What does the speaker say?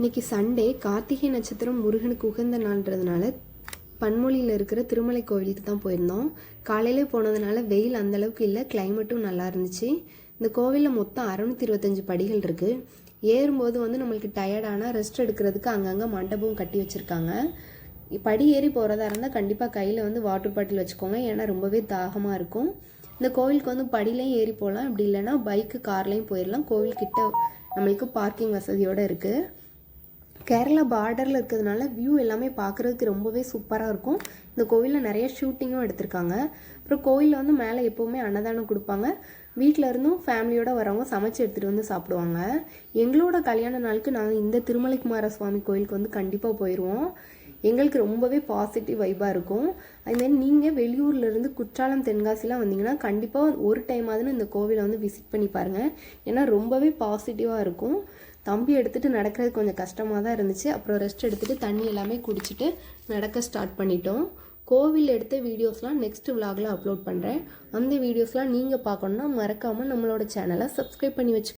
இன்றைக்கி சண்டே, கார்த்திகை நட்சத்திரம் முருகனுக்கு உகந்த நாள்ன்றதுனால பன்மொழியில் இருக்கிற திருமலை கோவிலுக்கு தான் போயிருந்தோம். காலையிலே போனதுனால வெயில் அந்தளவுக்கு இல்லை, கிளைமேட்டும் நல்லா இருந்துச்சு. இந்த கோவிலில் மொத்தம் 625 படிகள் இருக்குது. ஏறும்போது நம்மளுக்கு டயர்டானால் ரெஸ்ட் எடுக்கிறதுக்கு அங்கங்கே மண்டபம் கட்டி வச்சுருக்காங்க. படி ஏறி போகிறதா இருந்தால் கண்டிப்பாக கையில் வாட்டர் பாட்டில் வச்சுக்கோங்க, ஏன்னா ரொம்பவே தாகமாக இருக்கும். இந்த கோவிலுக்கு படியிலையும் ஏறி போகலாம், அப்படி இல்லைன்னா பைக்கு கார்லேயும் போயிடலாம். கோவில்கிட்ட நம்மளுக்கு பார்க்கிங் வசதியோடு இருக்குது. கேரளா பார்டரில் இருக்கிறதுனால வியூ எல்லாமே பார்க்குறதுக்கு ரொம்பவே சூப்பராக இருக்கும். இந்த கோவிலில் நிறைய ஷூட்டிங்கும் எடுத்திருக்காங்க. அப்புறம் கோவிலில் மேலே எப்போவுமே அன்னதானம் கொடுப்பாங்க. வீட்டில் இருந்தும் ஃபேமிலியோடு வரவங்க சமைச்சு எடுத்துகிட்டு சாப்பிடுவாங்க. எங்களோட கல்யாண நாளுக்கு நாங்கள் இந்த திருமலைக்குமார சுவாமி கோயிலுக்கு கண்டிப்பாக போயிடுவோம். எங்களுக்கு ரொம்பவே பாசிட்டிவ் வைப்பாக இருக்கும். அதுமாரி நீங்கள் வெளியூர்லேருந்து குற்றாலம், தென்காசிலாம் வந்தீங்கன்னா கண்டிப்பாக ஒரு டைமாவது இந்த கோவிலை விசிட் பண்ணி பாருங்கள், ஏன்னா ரொம்பவே பாசிட்டிவாக இருக்கும். தம்பி எடுத்துகிட்டு நடக்கிறது கொஞ்சம் கஷ்டமாக தான் இருந்துச்சு. அப்புறம் ரெஸ்ட் எடுத்துகிட்டு தண்ணி எல்லாமே குடிச்சிட்டு நடக்க ஸ்டார்ட் பண்ணிட்டோம். கோவில் எடுத்த வீடியோஸ்லாம் நெக்ஸ்ட் விலாகில் அப்லோட் பண்ணுறேன். அந்த வீடியோஸ்லாம் நீங்கள் பார்க்கணுன்னா மறக்காமல் நம்மளோட சேனலை சப்ஸ்கிரைப் பண்ணி வச்சு